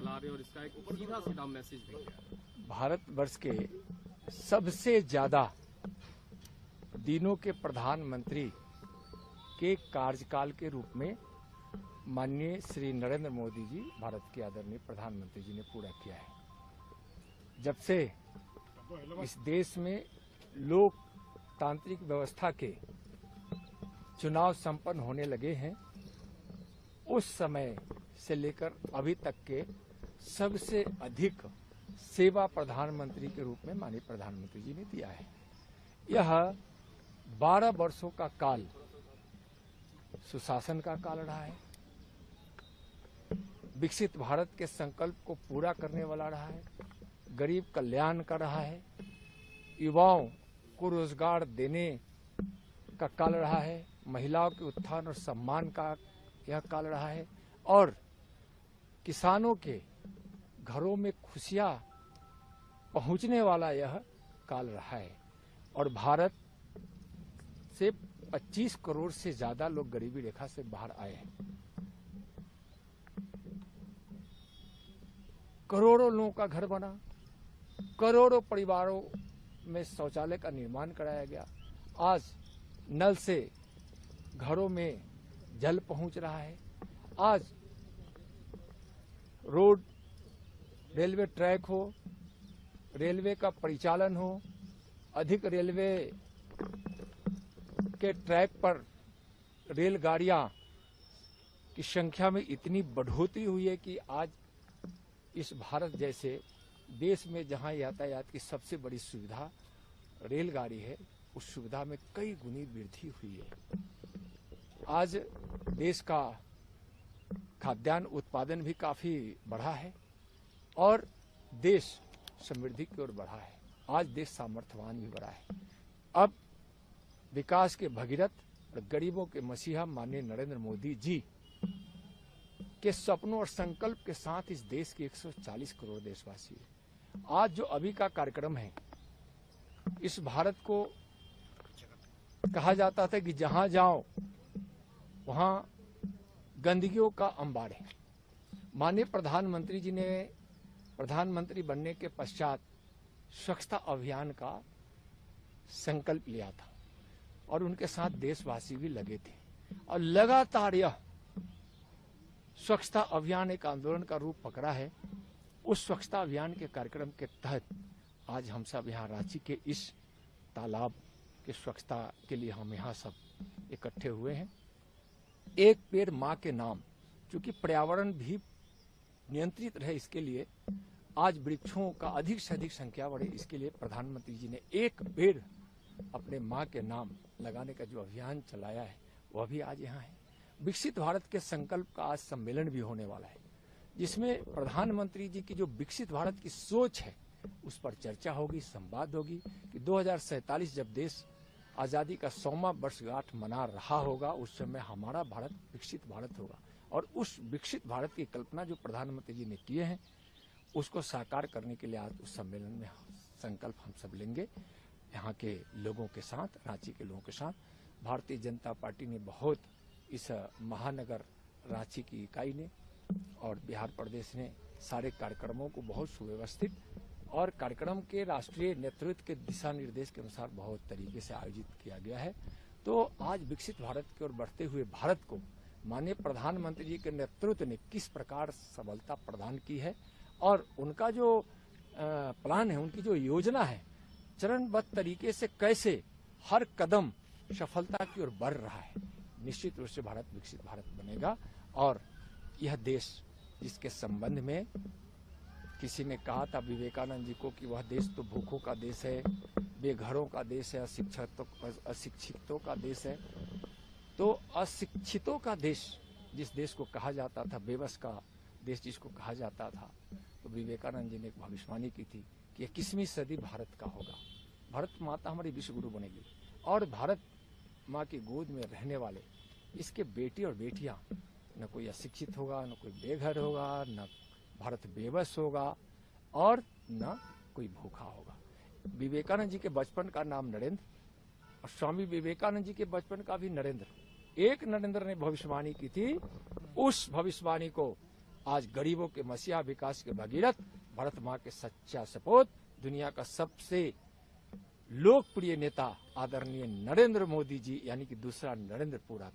चला रहे हैं और इसका एक सीधा सीधा मैसेज भी है। भारतवर्ष के सबसे ज्यादा दिनों के प्रधानमंत्री के कार्यकाल के रूप में माननीय श्री नरेंद्र मोदी जी, भारत के आदरणीय प्रधानमंत्री जी ने पूरा किया है। जब से इस देश में लोकतांत्रिक व्यवस्था के चुनाव संपन्न होने लगे हैं, उस समय से लेकर अभी तक के सबसे अधिक सेवा प्रधानमंत्री के रूप में माननीय प्रधानमंत्री जी ने दिया है। यह 12 वर्षों का काल सुशासन का काल रहा है, विकसित भारत के संकल्प को पूरा करने वाला रहा है, गरीब कल्याण का रहा है, युवाओं को रोजगार देने का काल रहा है, महिलाओं के उत्थान और सम्मान का यह काल रहा है, और किसानों के घरों में खुशियां पहुंचने वाला यह काल रहा है। और भारत से 25 करोड़ से ज्यादा लोग गरीबी रेखा से बाहर आए हैं। करोड़ों लोगों का घर बना, करोड़ों परिवारों में शौचालय का निर्माण कराया गया। आज नल से घरों में जल पहुंच रहा है। आज रोड, रेलवे ट्रैक हो, रेलवे का परिचालन हो, अधिक रेलवे के ट्रैक पर रेलगाड़ियां की संख्या में इतनी बढ़ोतरी हुई है कि आज इस भारत जैसे देश में जहां यातायात की सबसे बड़ी सुविधा रेलगाड़ी है, उस सुविधा में कई गुनी वृद्धि हुई है। आज देश का खाद्यान्न उत्पादन भी काफी बढ़ा है और देश समृद्धि की ओर बढ़ा है। आज देश सामर्थ्यवान भी बढ़ा है। अब विकास के भगीरथ और गरीबों के मसीहा माननीय नरेंद्र मोदी जी के सपनों और संकल्प के साथ इस देश के 140 करोड़ देशवासी हैं। आज जो अभी का कार्यक्रम है, इस भारत को कहा जाता था कि जहां जाओ वहां गंदगियों का अंबार है। माननीय प्रधानमंत्री जी ने प्रधानमंत्री बनने के पश्चात स्वच्छता अभियान का संकल्प लिया था और उनके साथ देशवासी भी लगे थे और लगातार यह स्वच्छता अभियान एक आंदोलन का रूप पकड़ा है। उस स्वच्छता अभियान के कार्यक्रम के तहत आज हम सब यहाँ रांची के इस तालाब के स्वच्छता के लिए हम यहाँ सब इकट्ठे हुए हैं। एक पेड़ माँ के नाम, क्योंकि पर्यावरण भी नियंत्रित रहे, इसके लिए आज वृक्षों का अधिक से अधिक संख्या बढ़े, इसके लिए प्रधानमंत्री जी ने एक पेड़ अपने माँ के नाम लगाने का जो अभियान चलाया है, वह भी आज यहाँ है। विकसित भारत के संकल्प का आज सम्मेलन भी होने वाला है, जिसमें प्रधानमंत्री जी की जो विकसित भारत की सोच है उस पर चर्चा होगी, संवाद होगी कि 2047 जब देश आजादी का 100वां वर्षगांठ मना रहा होगा, उस समय हमारा भारत विकसित भारत होगा। और उस विकसित भारत की कल्पना जो प्रधानमंत्री जी ने किए हैं, उसको साकार करने के लिए आज उस सम्मेलन में संकल्प हम सब लेंगे। यहाँ के लोगों के साथ, रांची के लोगों के साथ भारतीय जनता पार्टी ने बहुत, इस महानगर रांची की इकाई ने और बिहार प्रदेश ने सारे कार्यक्रमों को बहुत सुव्यवस्थित और कार्यक्रम के राष्ट्रीय नेतृत्व के दिशा निर्देश के अनुसार बहुत तरीके से आयोजित किया गया है। तो आज विकसित भारत की ओर बढ़ते हुए भारत को माननीय प्रधानमंत्री जी के नेतृत्व ने किस प्रकार सफलता प्रदान की है और उनका जो प्लान है, उनकी जो योजना है, चरणबद्ध तरीके से कैसे हर कदम सफलता की ओर बढ़ रहा है, निश्चित रूप से भारत विकसित भारत बनेगा। और यह देश जिसके संबंध में किसी ने कहा था विवेकानंद जी को कि वह देश तो भूखों का देश है, बेघरों का देश है, अशिक्षितों का देश है। तो अशिक्षितों का देश जिस देश को कहा जाता था, बेबस का देश जिसको कहा जाता था, तो विवेकानंद जी ने एक भविष्यवाणी की थी कि 21वीं सदी भारत का होगा, भारत माता हमारी विश्व गुरु बनेगी और भारत माँ की गोद में रहने वाले इसके बेटे और बेटियां, न कोई अशिक्षित होगा, न कोई बेघर होगा, न भारत बेबस होगा और न कोई भूखा होगा। विवेकानंद जी के बचपन का नाम नरेंद्र और स्वामी विवेकानंद जी के बचपन का भी नरेंद्र। एक नरेंद्र ने भविष्यवाणी की थी, उस भविष्यवाणी को आज गरीबों के मसीहा, विकास के भगीरथ, भारत माँ के सच्चा सपूत, दुनिया का सबसे लोकप्रिय नेता आदरणीय नरेंद्र मोदी जी यानी कि दूसरा नरेंद्र पूरा